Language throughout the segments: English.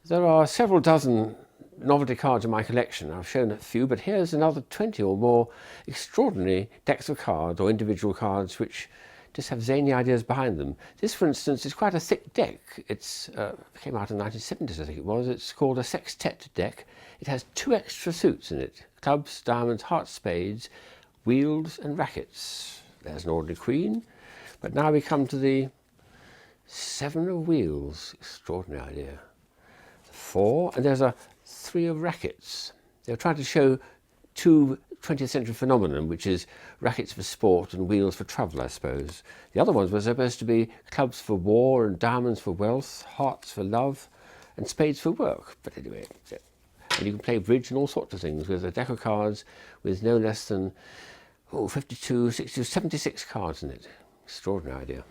There are several dozen novelty cards in my collection. I've shown a few, but here's another 20 or more extraordinary decks of cards or individual cards which just have zany ideas behind them. This, for instance, is quite a thick deck. It came out in the 1970s, I think it was. It's called a sextet deck. It has 2 extra suits in it: clubs, diamonds, hearts, spades, wheels and rackets. There's an ordinary queen, but now we come to the 7 of wheels. Extraordinary idea. 4, and there's a 3 of rackets. They're trying to show 2 20th century phenomenon, which is rackets for sport and wheels for travel, I suppose. The other ones were supposed to be clubs for war and diamonds for wealth, hearts for love and spades for work. But anyway, and you can play bridge and all sorts of things with a deck of cards with no less than 52, 60, 76 cards in it. Extraordinary idea.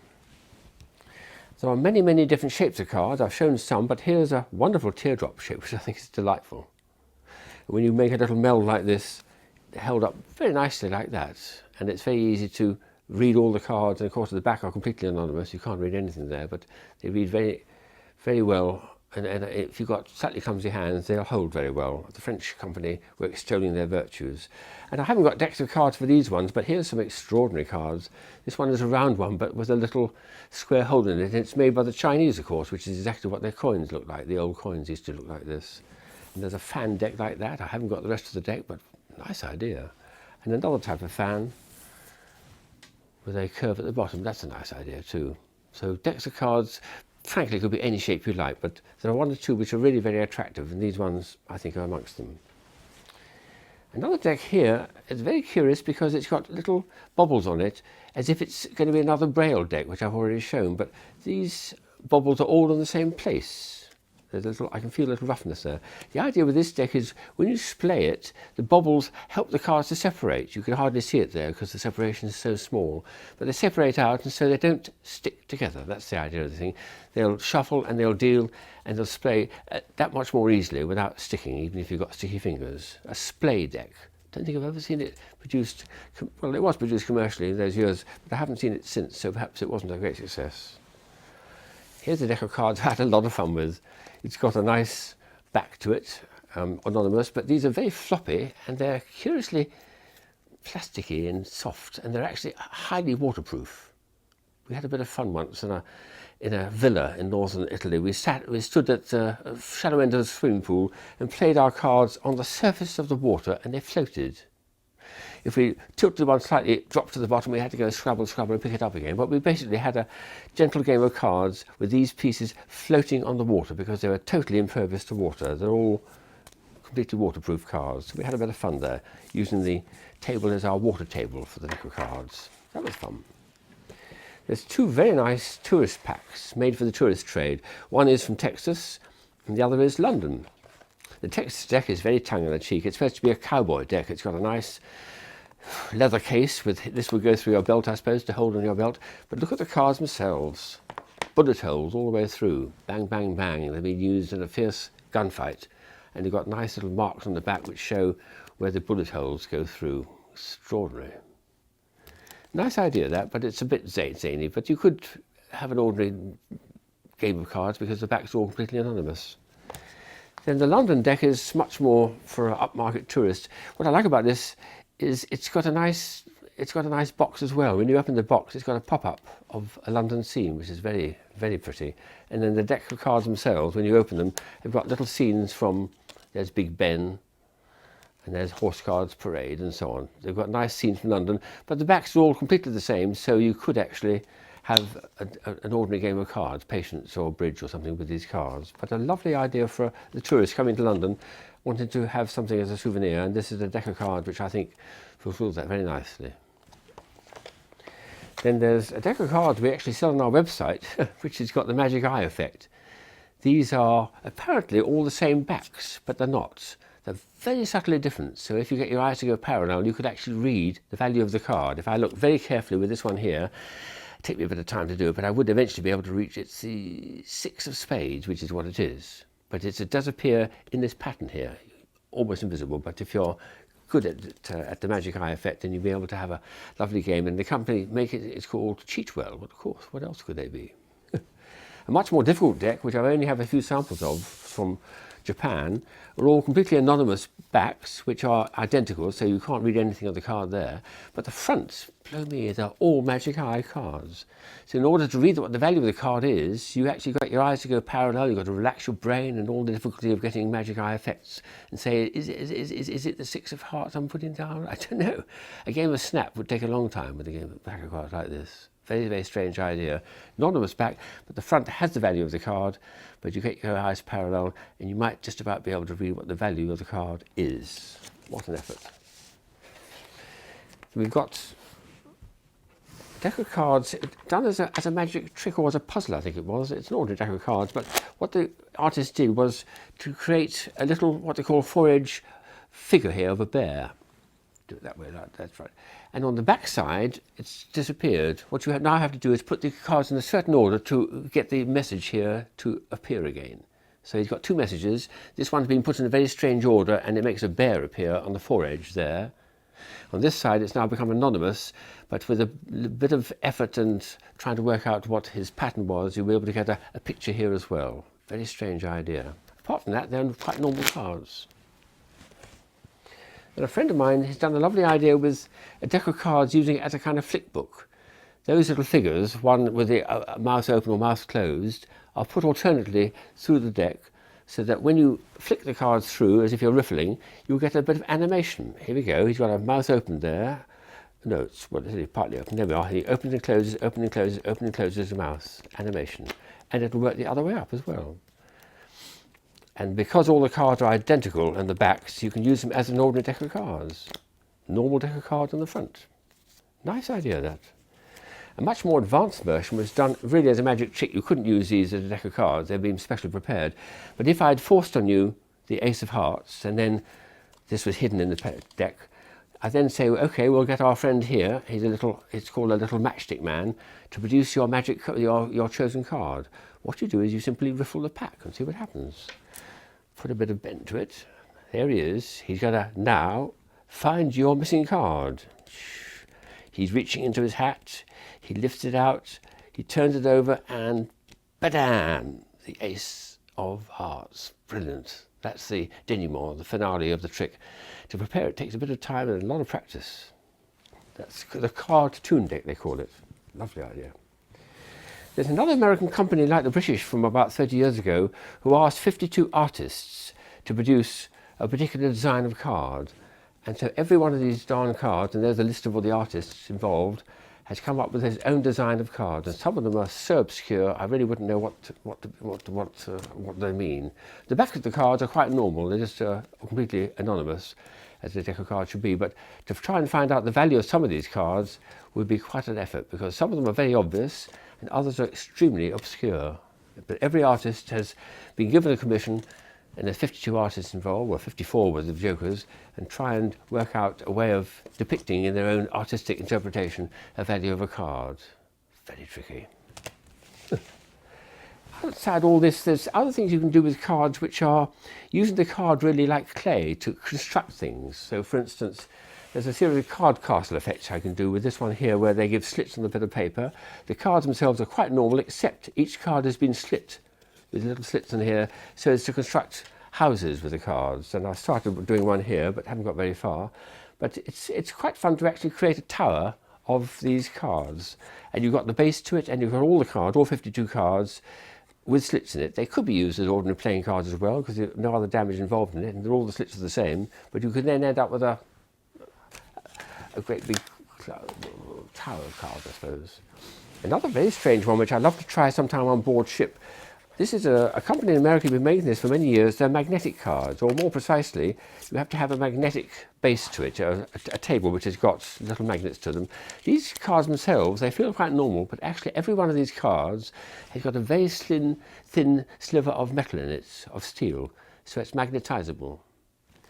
There are many, many different shapes of cards. I've shown some, but here's a wonderful teardrop shape, which I think is delightful. When you make a little meld like this, held up very nicely like that, and it's very easy to read all the cards, and of course at the back are completely anonymous. You can't read anything there, but they read very, very well, and if you've got slightly clumsy hands, they'll hold very well. The French company were extolling their virtues. And I haven't got decks of cards for these ones, but here's some extraordinary cards. This one is a round one, but with a little square hole in it, and it's made by the Chinese, of course, which is exactly what their coins look like. The old coins used to look like this. And there's a fan deck like that. I haven't got the rest of the deck, but nice idea. And another type of fan with a curve at the bottom. That's a nice idea too. So decks of cards, frankly, could be any shape you like, but there are 1 or 2 which are really very attractive, and these ones, I think, are amongst them. Another deck here is very curious because it's got little bobbles on it, as if it's going to be another Braille deck, which I've already shown, but these bobbles are all in the same place. There's a little, I can feel a little roughness there. The idea with this deck is when you splay it, the bobbles help the cards to separate. You can hardly see it there because the separation is so small, but they separate out and so they don't stick together. That's the idea of the thing. They'll shuffle and they'll deal and they'll splay that much more easily without sticking, even if you've got sticky fingers. A splay deck. Don't think I've ever seen it produced. Well, it was produced commercially in those years, but I haven't seen it since, so perhaps it wasn't a great success. Here's a deck of cards I had a lot of fun with. It's got a nice back to it, anonymous, but these are very floppy and they're curiously plasticky and soft, and they're actually highly waterproof. We had a bit of fun once in a villa in northern Italy. We stood at the shallow end of the swimming pool and played our cards on the surface of the water, and they floated. If we tilted one slightly, it dropped to the bottom, we had to go scrabble, scrabble and pick it up again. But we basically had a gentle game of cards with these pieces floating on the water because they were totally impervious to water. They're all completely waterproof cards. So we had a bit of fun there, using the table as our water table for the deck of cards. That was fun. There's 2 very nice tourist packs made for the tourist trade. One is from Texas and the other is London. The Texas deck is very tongue-in-cheek. It's supposed to be a cowboy deck. It's got a nice leather case with, this will go through your belt, I suppose, to hold on your belt. But look at the cards themselves. Bullet holes all the way through. Bang, bang, bang. They've been used in a fierce gunfight. And you've got nice little marks on the back which show where the bullet holes go through. Extraordinary. Nice idea that, but it's a bit zany. But you could have an ordinary game of cards because the back's all completely anonymous. Then the London deck is much more for an upmarket tourist. What I like about this is it's got a nice box as well. When you open the box, it's got a pop-up of a London scene, which is very, very pretty. And then the deck of cards themselves, when you open them, they've got little scenes from, there's Big Ben, and there's Horse Guards Parade, and so on. They've got nice scenes from London, but the backs are all completely the same, so you could actually have an ordinary game of cards, patience or bridge or something with these cards. But a lovely idea for the tourists coming to London, wanting to have something as a souvenir, and this is a deck of cards which I think fulfills that very nicely. Then there's a deck of cards we actually sell on our website, which has got the magic eye effect. These are apparently all the same backs, but they're not. They're very subtly different, so if you get your eyes to go parallel, you could actually read the value of the card. If I look very carefully with this one here, it'd take me a bit of time to do it, but I would eventually be able to reach it's the 6 of spades, which is what it is. But it does appear in this pattern here, almost invisible, but if you're good at the magic eye effect, then you'll be able to have a lovely game. And the company make it, it's called Cheatwell. Well, of course, what else could they be? A much more difficult deck, which I only have a few samples of from Japan, are all completely anonymous backs, which are identical, so you can't read anything on the card there. But the fronts, blow me, they're all Magic Eye cards. So in order to read what the value of the card is, you actually got your eyes to go parallel, you've got to relax your brain and all the difficulty of getting Magic Eye effects and say, is it the 6 of hearts I'm putting down? I don't know. A game of Snap would take a long time with a game of back of cards like this. Very, very strange idea. Anonymous back, but the front has the value of the card, but you get your eyes parallel and you might just about be able to read what the value of the card is. What an effort. We've got a deck of cards done as a magic trick or as a puzzle, I think it was. It's an ordinary deck of cards, but what the artist did was to create a little, what they call 4-edge figure here of a bear. Do it that way, that's right. And on the back side, it's disappeared. What you now have to do is put the cards in a certain order to get the message here to appear again. So he's got two messages. This one's been put in a very strange order and it makes a bear appear on the 4-edge there. On this side, it's now become anonymous, but with a bit of effort and trying to work out what his pattern was, you'll be able to get a picture here as well. Very strange idea. Apart from that, they're quite normal cards. And a friend of mine has done a lovely idea with a deck of cards using it as a kind of flick book. Those little figures, one with the mouth open or mouth closed, are put alternately through the deck so that when you flick the cards through, as if you're riffling, you'll get a bit of animation. Here we go, he's got a mouth open there. No, it's partly open. There we are. He opens and closes, opens and closes, opens and closes the mouth. Animation. And it'll work the other way up as well. And because all the cards are identical in the backs, you can use them as an ordinary deck of cards. Normal deck of cards on the front. Nice idea, that. A much more advanced version was done really as a magic trick. You couldn't use these as a deck of cards. They've been specially prepared. But if I'd forced on you the Ace of Hearts, and then this was hidden in the deck, I then say, okay, we'll get our friend here. It's called a little matchstick man, to produce your your chosen card. What you do is you simply riffle the pack and see what happens. Put a bit of bent to it. There he is. He's got to now find your missing card. He's reaching into his hat. He lifts it out. He turns it over and badam! The Ace of Hearts. Brilliant. That's the denouement, the finale of the trick. To prepare it takes a bit of time and a lot of practice. That's the card tune deck, they call it. Lovely idea. There's another American company like the British from about 30 years ago who asked 52 artists to produce a particular design of card. And so every one of these darn cards, and there's a list of all the artists involved, has come up with his own design of cards. And some of them are so obscure, I really wouldn't know what they mean. The back of the cards are quite normal. They're just completely anonymous, as a deck of cards should be. But to try and find out the value of some of these cards would be quite an effort, because some of them are very obvious and others are extremely obscure. But every artist has been given a commission, and there's 52 artists involved, or 54 with the jokers, and try and work out a way of depicting in their own artistic interpretation a value of a card. Very tricky. Outside all this, there's other things you can do with cards which are using the card really like clay to construct things. So for instance, there's a series of card castle effects I can do with this one here, where they give slits on a bit of paper. The cards themselves are quite normal, except each card has been slit with little slits in here, so as to construct houses with the cards. And I started doing one here, but haven't got very far. But it's quite fun to actually create a tower of these cards. And you've got the base to it, and you've got all the cards, all 52 cards, with slits in it. They could be used as ordinary playing cards as well, because there's no other damage involved in it, and all the slits are the same. But you could then end up with a great big tower of cards, I suppose. Another very strange one, which I'd love to try sometime on board ship. This is a company in America who's been making this for many years. They're magnetic cards, or more precisely, you have to have a magnetic base to it, a table which has got little magnets to them. These cards themselves, they feel quite normal, but actually every one of these cards has got a very thin sliver of metal in it, of steel, so it's magnetizable.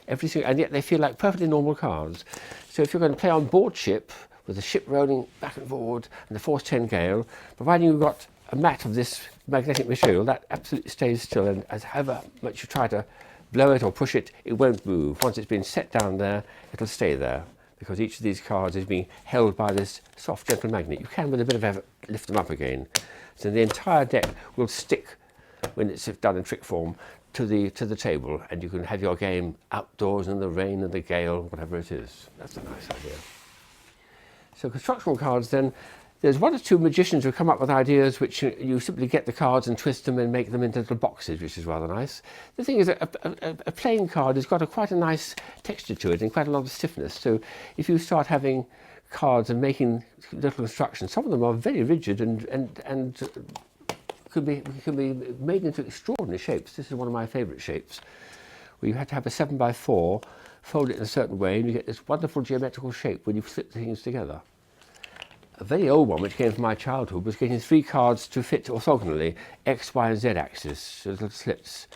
And yet they feel like perfectly normal cards. So if you're going to play on board ship, with the ship rolling back and forward and the force 10 gale, providing you've got a mat of this magnetic material, that absolutely stays still, and as however much you try to blow it or push it, it won't move. Once it's been set down there, it'll stay there. because each of these cards is being held by this soft, gentle magnet. You can, with a bit of effort, lift them up again. So the entire deck will stick, when it's done in trick form, to the table, and you can have your game outdoors in the rain and the gale, whatever it is. That's a nice idea. So constructional cards then, there's one or two magicians who come up with ideas which you simply get the cards and twist them and make them into little boxes, which is rather nice. The thing is, a playing card has got quite a nice texture to it and quite a lot of stiffness. So if you start having cards and making little constructions, some of them are very rigid and can be made into extraordinary shapes. This is one of my favourite shapes, where you have to have a 7x4, fold it in a certain way, and you get this wonderful geometrical shape when you flip the things together. A very old one, which came from my childhood, was getting 3 cards to fit orthogonally, X, Y and Z axis, so little slits.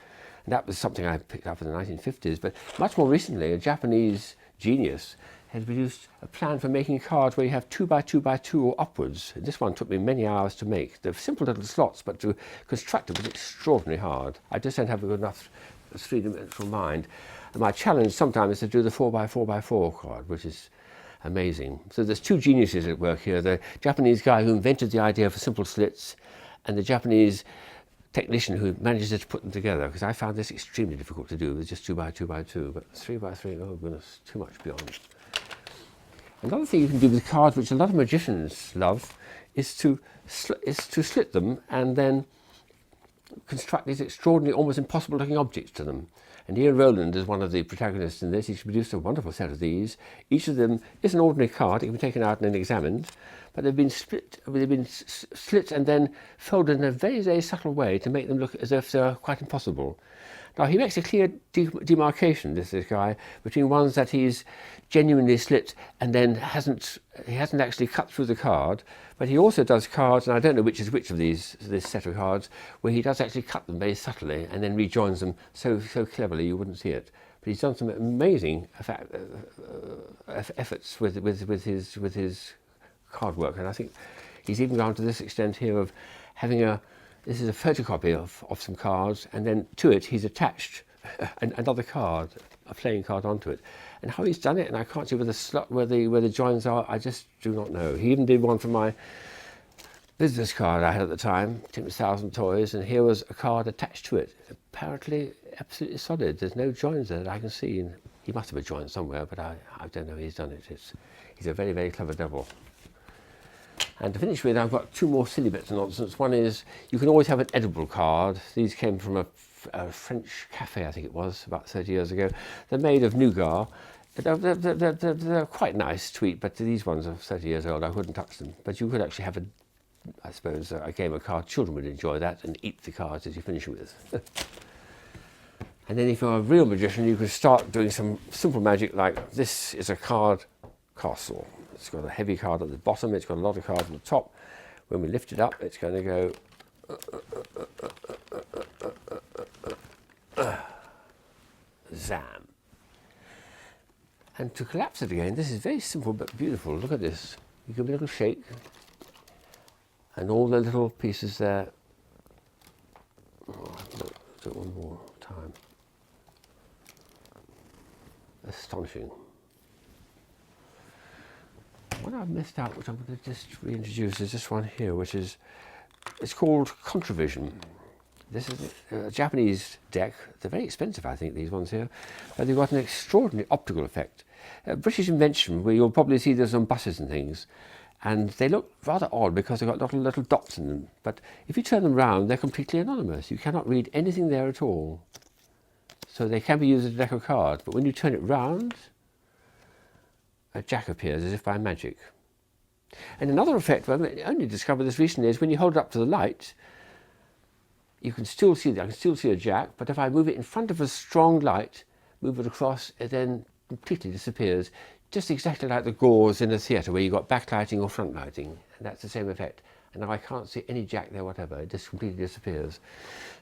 And that was something I picked up in the 1950s. But much more recently, a Japanese genius had produced a plan for making cards where you have 2x2x2 or upwards. And this one took me many hours to make. They're simple little slots, but to construct it was extraordinarily hard. I just don't have a good enough three-dimensional mind. And my challenge sometimes is to do the 4x4x4 card, which is amazing. So there's 2 geniuses at work here. The Japanese guy who invented the idea for simple slits, and the Japanese technician who manages to put them together, because I found this extremely difficult to do with just 2x2x2, but 3x3, oh goodness, too much beyond. Another thing you can do with cards, which a lot of magicians love, is to slit them and then construct these extraordinary, almost impossible looking objects to them. And Ian Rowland is one of the protagonists in this. He's produced a wonderful set of these. Each of them is an ordinary card. It can be taken out and then examined, but they've been split and then folded in a very, very subtle way to make them look as if they're quite impossible. Now, he makes a clear demarcation, this guy, between ones that he's genuinely slit and then he hasn't actually cut through the card, but he also does cards, and I don't know which is which of this set of cards, where he does actually cut them very subtly and then rejoins them so cleverly you wouldn't see it. But he's done some amazing efforts with his card work, and I think he's even gone to this extent here of having this is a photocopy of some cards, and then to it he's attached another card, a playing card onto it. And how he's done it, and I can't see where the joins are, I just do not know. He even did one for my business card I had at the time, Tim's Thousand Toys, and here was a card attached to it. Apparently absolutely solid. There's no joins there that I can see. And he must have a join somewhere, but I don't know he's done it. He's a very, very clever devil. And to finish with, I've got 2 more silly bits of nonsense. One is, you can always have an edible card. These came from a French cafe, I think it was, about 30 years ago. They're made of nougat. They're quite nice to eat, but these ones are 30 years old. I wouldn't touch them. But you could actually have I suppose, a game of cards. Children would enjoy that and eat the cards as you finish with. And then if you're a real magician, you could start doing some simple magic, like this is a card castle. It's got a heavy card at the bottom, it's got a lot of cards on the top. When we lift it up, it's going to go zam. And to collapse it again, this is very simple but beautiful. Look at this. You give it a little shake, and all the little pieces there. Oh, do it one more time. Astonishing. What I've missed out, which I'm going to just reintroduce, is this one here, which is, it's called Contravision. This is a Japanese deck. They're very expensive, I think, these ones here, but they've got an extraordinary optical effect. A British invention, where you'll probably see this on buses and things, and they look rather odd because they've got little dots in them, but if you turn them round, they're completely anonymous. You cannot read anything there at all. So they can be used as a deck of cards, but when you turn it round, a jack appears as if by magic. And another effect, I only discovered this recently, is when you hold it up to the light, you can still see I can still see a jack, but if I move it in front of a strong light, move it across, it then completely disappears, just exactly like the gauze in a theatre where you've got backlighting or front lighting, and that's the same effect. And now I can't see any jack there whatever, it just completely disappears.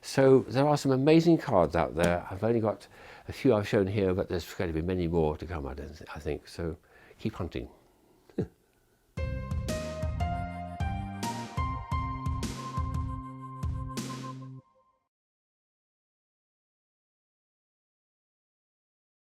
So there are some amazing cards out there. I've only got a few I've shown here, but there's going to be many more to come, I think, so keep hunting.